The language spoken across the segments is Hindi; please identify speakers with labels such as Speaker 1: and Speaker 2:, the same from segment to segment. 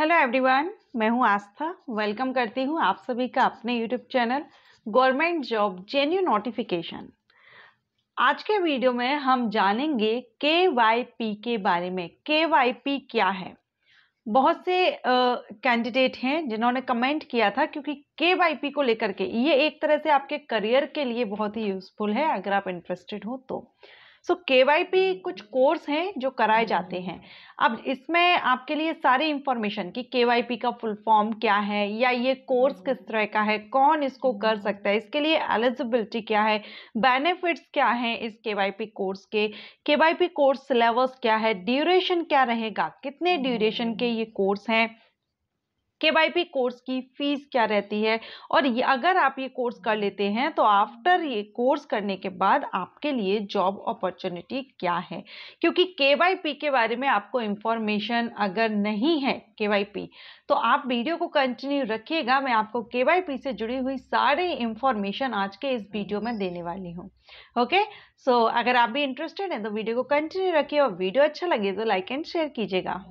Speaker 1: हेलो एवरीवन, मैं हूं आस्था। वेलकम करती हूं आप सभी का अपने YouTube channel government job genuine notification. आज के वीडियो में हम जानेंगे केवाईपी के बारे में। केवाईपी क्या है? बहुत से कैंडिडेट हैं जिन्होंने कमेंट किया था, क्योंकि केवाईपी को लेकर के ये एक तरह से आपके करियर के लिए बहुत ही यूजफुल है अगर आप इंटरेस्टेड हो तो। केवाईपी कुछ कोर्स हैं जो कराए जाते हैं। अब इसमें आपके लिए सारी इंफॉर्मेशन कि केवाईपी का फुल फॉर्म क्या है या ये कोर्स किस तरह का है, कौन इसको कर सकता है, इसके लिए एलिजिबिलिटी क्या है, बेनिफिट्स क्या हैं इस केवाईपी कोर्स के, केवाईपी कोर्स सिलेबस क्या है, ड्यूरेशन क्या रहेगा, कितने ड्यूरेशन के ये कोर्स हैं, केवाईपी कोर्स की फीस क्या रहती है, और अगर आप ये कोर्स कर लेते हैं तो आफ्टर ये कोर्स करने के बाद आपके लिए जॉब अपॉर्चुनिटी क्या है। क्योंकि केवाईपी के बारे में आपको इंफॉर्मेशन अगर नहीं है केवाईपी, तो आप वीडियो को कंटिन्यू रखिएगा। मैं आपको केवाईपी से जुड़ी हुई सारी इंफॉर्मेशन आज के इस वीडियो में देने वाली हूँ। ओके, सो अगर आप भी इंटरेस्टेड हैं तो वीडियो को कंटिन्यू रखिए, और वीडियो अच्छा लगे तो लाइक एंड शेयर कीजिएगा।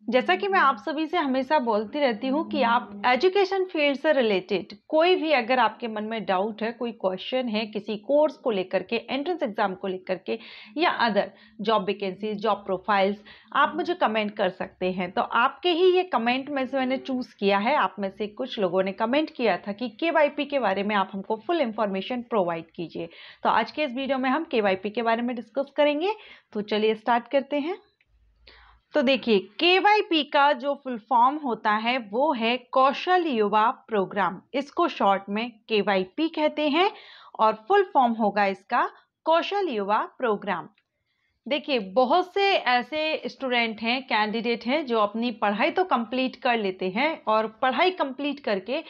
Speaker 1: जैसा कि मैं आप सभी से हमेशा बोलती रहती हूँ कि आप एजुकेशन फील्ड से रिलेटेड कोई भी अगर आपके मन में डाउट है, कोई क्वेश्चन है किसी कोर्स को लेकर के, एंट्रेंस एग्जाम को लेकर के, या other job vacancies, job profiles, आप मुझे कमेंट कर सकते हैं। तो आपके ही ये कमेंट में से मैंने चूज किया है। आप में से कुछ लोगों ने कमेंट किया था कि केवाईपी के बारे में आप हमको फुल इंफॉर्मेशन प्रोवाइड कीजिए। तो आज के इस वीडियो में हम केवाईपी के बारे में डिस्कस करेंगे। तो चलिए स्टार्ट करते हैं। तो देखिए, केवाईपी का जो फुल फॉर्म होता है वो है कौशल युवा प्रोग्राम। इसको शॉर्ट में केवाईपी कहते हैं और फुल फॉर्म होगा इसका कौशल युवा प्रोग्राम। देखिए, बहुत से ऐसे स्टूडेंट हैं, कैंडिडेट हैं जो अपनी पढ़ाई तो कंप्लीट कर लेते हैं और पढ़ाई कंप्लीट करके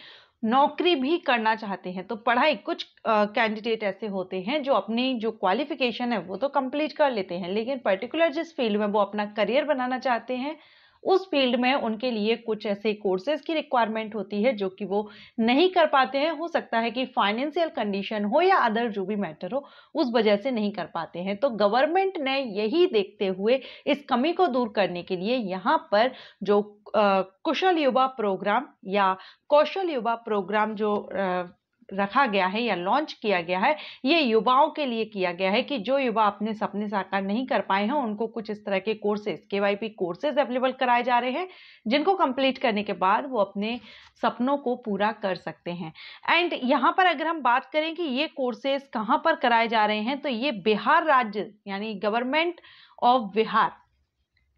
Speaker 1: नौकरी भी करना चाहते हैं। तो पढ़ाई, कुछ कैंडिडेट ऐसे होते हैं जो अपनी जो क्वालिफिकेशन है वो तो कंप्लीट कर लेते हैं, लेकिन पर्टिकुलर जिस फील्ड में वो अपना करियर बनाना चाहते हैं उस फील्ड में उनके लिए कुछ ऐसे कोर्सेज की रिक्वायरमेंट होती है जो कि वो नहीं कर पाते हैं। हो सकता है कि फाइनेंशियल कंडीशन हो या अदर जो भी मैटर हो, उस वजह से नहीं कर पाते हैं। तो गवर्नमेंट ने यही देखते हुए इस कमी को दूर करने के लिए यहाँ पर जो कुशल युवा प्रोग्राम या कौशल युवा प्रोग्राम जो रखा गया है या लॉन्च किया गया है, ये युवाओं के लिए किया गया है कि जो युवा अपने सपने साकार नहीं कर पाए हैं उनको कुछ इस तरह के कोर्सेज, केवाईपी कोर्सेज अवेलेबल कराए जा रहे हैं, जिनको कंप्लीट करने के बाद वो अपने सपनों को पूरा कर सकते हैं। एंड यहाँ पर अगर हम बात करें कि ये कोर्सेज कहाँ पर कराए जा रहे हैं, तो ये बिहार राज्य यानी गवर्नमेंट ऑफ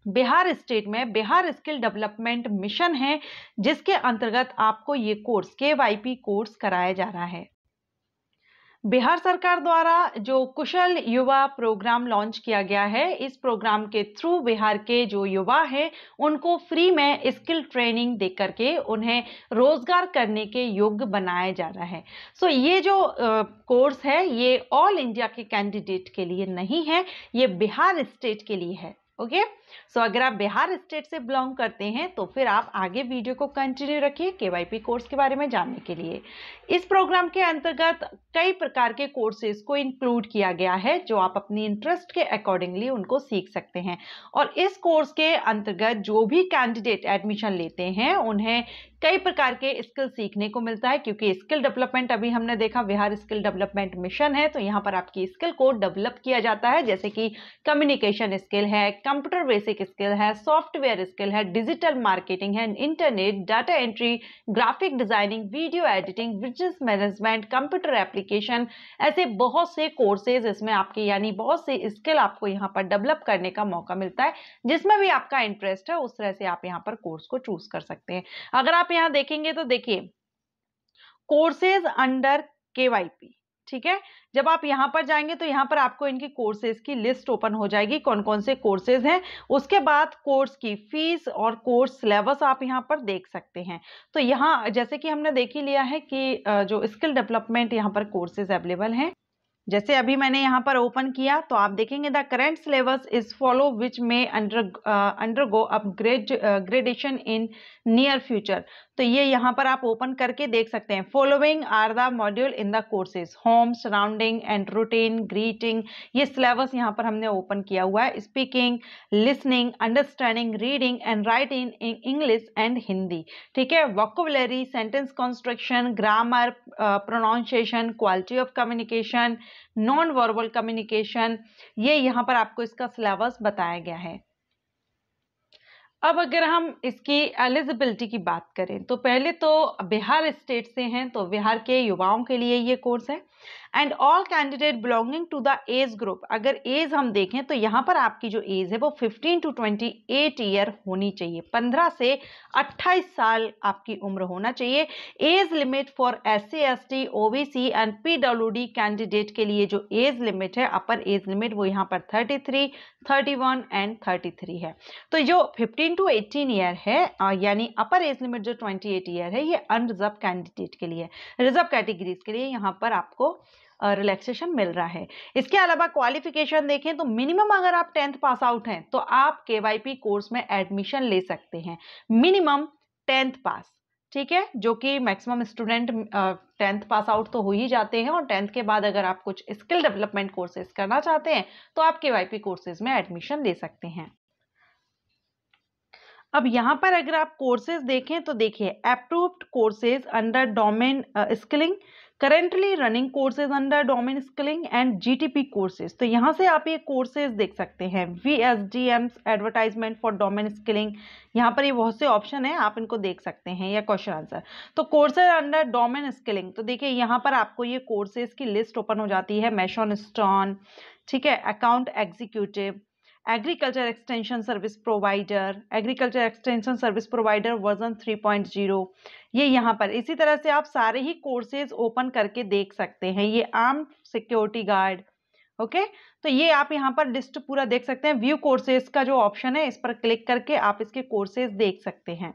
Speaker 1: बिहार स्टेट में बिहार स्किल डेवलपमेंट मिशन है, जिसके अंतर्गत आपको ये कोर्स केवाईपी कोर्स कराया जा रहा है। बिहार सरकार द्वारा जो कुशल युवा प्रोग्राम लॉन्च किया गया है, इस प्रोग्राम के थ्रू बिहार के जो युवा हैं उनको फ्री में स्किल ट्रेनिंग दे करके उन्हें रोजगार करने के योग्य बनाया जा रहा है। ये जो कोर्स है ये ऑल इंडिया के कैंडिडेट के लिए नहीं है, ये बिहार स्टेट के लिए है। ओके, अगर आप बिहार स्टेट से बिलोंग करते हैं तो फिर आप आगे वीडियो को कंटिन्यू रखिए केवाईपी कोर्स के बारे में जानने के लिए। इस प्रोग्राम के अंतर्गत कई प्रकार के कोर्सेज को इंक्लूड किया गया है जो आप अपनी इंटरेस्ट के अकॉर्डिंगली उनको सीख सकते हैं। और इस कोर्स के अंतर्गत जो भी कैंडिडेट एडमिशन लेते हैं उन्हें कई प्रकार के स्किल सीखने को मिलता है, क्योंकि स्किल डेवलपमेंट अभी हमने देखा बिहार स्किल डेवलपमेंट मिशन है, तो यहाँ पर आपकी स्किल को डेवलप किया जाता है, जैसे कि कम्युनिकेशन स्किल है, कंप्यूटर बेसिक स्किल है, सॉफ्टवेयर स्किल है, डिजिटल मार्केटिंग है, internet, data entry, graphic designing, video editing, business management, computer application, ऐसे बहुत से कोर्सेज इसमें आपके यानी बहुत से स्किल आपको यहाँ पर डेवलप करने का मौका मिलता है। जिसमें भी आपका इंटरेस्ट है उस तरह से आप यहाँ पर कोर्स को चूज कर सकते हैं। अगर आप यहाँ देखेंगे तो देखिए, कोर्सेज अंडर केवाईपी, ठीक है। जब आप यहां पर जाएंगे तो यहां पर आपको इनकी कोर्सेज की लिस्ट ओपन हो जाएगी, कौन कौन से कोर्सेज हैं। उसके बाद कोर्स की फीस और कोर्स सिलेबस आप यहां पर देख सकते हैं। तो यहां जैसे कि हमने देख ही लिया है कि जो स्किल डेवलपमेंट यहां पर कोर्सेज अवेलेबल हैं। जैसे अभी मैंने यहाँ पर ओपन किया तो आप देखेंगे the current syllabus is follow which में undergo upgradation in near future. तो ये यहाँ पर आप ओपन करके देख सकते हैं। Following are the module in the courses home, surrounding and routine, greeting, ये सिलेबस यहाँ पर हमने ओपन किया हुआ है। Speaking, listening, understanding, reading and writing in English and Hindi, ठीक है। Vocabulary, sentence construction, grammar, pronunciation, quality of communication, non verbal communication, ये यहाँ पर आपको इसका सिलेबस बताया गया है। अब अगर हम इसकी एलिजिबिलिटी की बात करें तो पहले तो बिहार स्टेट से हैं, तो बिहार के युवाओं के लिए ये कोर्स है। And all candidate belonging to the age group, अगर एज हम देखें तो यहाँ पर आपकी जो एज है वो 15 to 28 ईयर होनी चाहिए। 15 से 28 साल आपकी उम्र होना चाहिए। Age limit for SC, ST, OBC and PWD candidate के लिए जो एज लिमिट है, अपर एज लिमिट, वो यहाँ पर 33, 31 एंड 33 है। तो जो 15 to 18 ईयर है यानी अपर एज लिमिट जो 28 ईयर है, ये अनरिजर्व कैंडिडेट के लिए, रिजर्व कैटेगरीज के लिए यहाँ पर आपको रिलैक्सेशन मिल रहा है। इसके अलावा क्वालिफिकेशन देखें तो मिनिमम अगर आप 10th पास आउट हैं तो आप KYP कोर्स में एडमिशन ले सकते हैं। मिनिमम 10th पास, ठीक है, जो कि maximum student 10th pass out तो हो ही जाते हैं, और 10th के बाद अगर आप कुछ स्किल डेवलपमेंट कोर्सेज करना चाहते हैं तो आप KYP कोर्सेज में एडमिशन ले सकते हैं। अब यहाँ पर अगर आप कोर्सेज देखें तो देखिए, approved courses under domain skilling, currently running courses under domain skilling and GTP courses. तो यहाँ से आप ये कोर्सेज देख सकते हैं। VSDMs advertisement for domain skilling, यहाँ पर ये बहुत से ऑप्शन है, आप इनको देख सकते हैं, या क्वेश्चन आंसर। तो कोर्सेज अंडर डोमेन स्किलिंग, तो देखिए यहाँ पर आपको ये कोर्सेज की लिस्ट ओपन हो जाती है। मेशन स्टोन, ठीक है, account executive, agriculture extension service provider, agriculture extension service provider version 3.0, ये यहाँ पर इसी तरह से आप सारे ही कोर्सेज ओपन करके देख सकते हैं। ये आर्म सिक्योरिटी गार्ड, ओके, तो ये आप यहाँ पर लिस्ट पूरा देख सकते हैं। व्यू कोर्सेज का जो ऑप्शन है, इस पर क्लिक करके आप इसके कोर्सेज देख सकते हैं।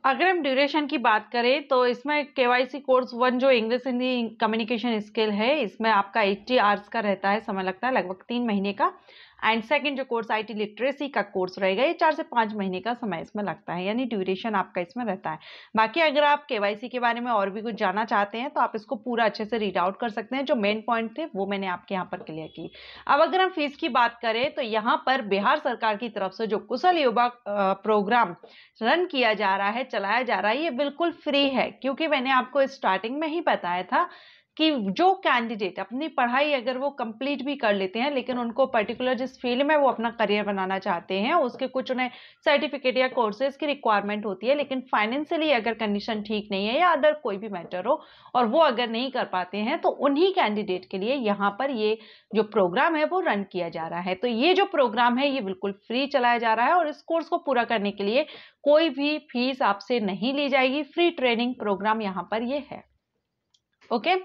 Speaker 1: अगर हम ड्यूरेशन की बात करें तो इसमें KYC कोर्स 1 जो इंग्लिश हिंदी कम्युनिकेशन स्किल है, इसमें आपका 80 आवर्स का रहता है, समय लगता है लगभग 3 महीने का। एंड सेकंड जो कोर्स IT लिटरेसी का कोर्स रहेगा, ये 4 से 5 महीने का समय इसमें लगता है, यानी ड्यूरेशन आपका इसमें रहता है। बाकी अगर आप KYC के बारे में और भी कुछ जानना चाहते हैं तो आप इसको पूरा अच्छे से रीड आउट कर सकते हैं। जो मेन पॉइंट थे वो मैंने आपके यहाँ पर क्लियर की। अब अगर हम फीस की बात करें तो यहाँ पर बिहार सरकार की तरफ से जो कुशल युवा प्रोग्राम रन किया जा रहा है, चलाया जा रहा है, ये बिल्कुल फ्री है। क्योंकि मैंने आपको स्टार्टिंग में ही बताया था कि जो कैंडिडेट अपनी पढ़ाई अगर वो कंप्लीट भी कर लेते हैं, लेकिन उनको पर्टिकुलर जिस फील्ड में वो अपना करियर बनाना चाहते हैं, उसके कुछ उन्हें सर्टिफिकेट या कोर्सेज की रिक्वायरमेंट होती है, लेकिन फाइनेंशियली अगर कंडीशन ठीक नहीं है या अदर कोई भी मैटर हो और वो अगर नहीं कर पाते हैं, तो उन्हीं कैंडिडेट के लिए यहाँ पर ये जो प्रोग्राम है वो रन किया जा रहा है। तो ये जो प्रोग्राम है ये बिल्कुल फ्री चलाया जा रहा है, और इस कोर्स को पूरा करने के लिए कोई भी फीस आपसे नहीं ली जाएगी। फ्री ट्रेनिंग प्रोग्राम यहाँ पर ये है, ओके।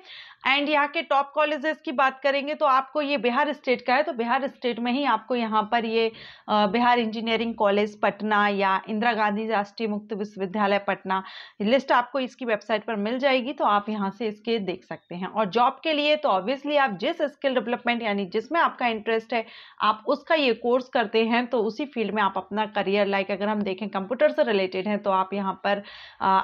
Speaker 1: एंड यहाँ के टॉप कॉलेजेस की बात करेंगे तो आपको ये बिहार स्टेट का है, तो बिहार स्टेट में ही आपको यहाँ पर ये बिहार इंजीनियरिंग कॉलेज पटना या इंदिरा गांधी राष्ट्रीय मुक्त विश्वविद्यालय पटना, लिस्ट आपको इसकी वेबसाइट पर मिल जाएगी, तो आप यहाँ से इसके देख सकते हैं। और जॉब के लिए तो ऑब्वियसली आप जिस स्किल डेवलपमेंट यानी जिसमें आपका इंटरेस्ट है, आप उसका ये कोर्स करते हैं तो उसी फील्ड में आप अपना करियर, लाइक अगर हम देखें कंप्यूटर से रिलेटेड है तो आप यहाँ पर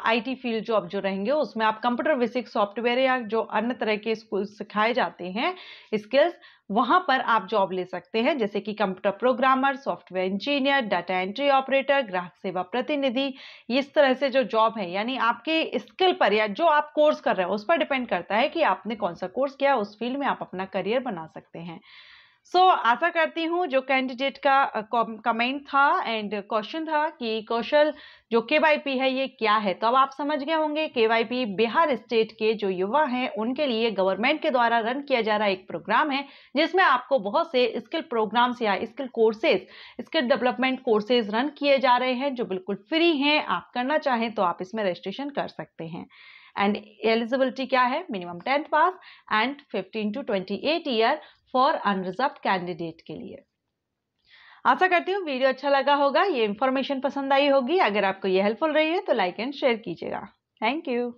Speaker 1: IT फील्ड जॉब जो रहेंगे उसमें आप कंप्यूटर बेसिक सॉफ्टवेयर या जो अन्य तरह के स्कूल सिखाए जाते हैं स्किल्स, वहां पर आप जॉब ले सकते हैं, जैसे कि computer programmer, software engineer, data entry operator, ग्राहक सेवा प्रतिनिधि। इस तरह से जो जॉब है, यानी आपके स्किल पर या जो आप कोर्स कर रहे हैं उस पर डिपेंड करता है कि आपने कौन सा कोर्स किया, उस फील्ड में आप अपना करियर बना सकते हैं। आशा करती हूँ जो कैंडिडेट का कमेंट था एंड क्वेश्चन था कि कौशल जो KYP है ये क्या है, तो अब आप समझ गए होंगे। KYP बिहार स्टेट के जो युवा हैं उनके लिए गवर्नमेंट के द्वारा रन किया जा रहा एक प्रोग्राम है, जिसमें आपको बहुत से स्किल प्रोग्राम्स या skill courses, skill development courses run किए जा रहे हैं जो बिल्कुल फ्री हैं। आप करना चाहें तो आप इसमें रजिस्ट्रेशन कर सकते हैं। एंड एलिजिबिलिटी क्या है, minimum 10th pass and 15 to 28 year for unreserve candidate के लिए। आशा करती हूँ वीडियो अच्छा लगा होगा, ये इंफॉर्मेशन पसंद आई होगी। अगर आपको ये हेल्पफुल रही है तो लाइक एंड शेयर कीजिएगा। Thank you.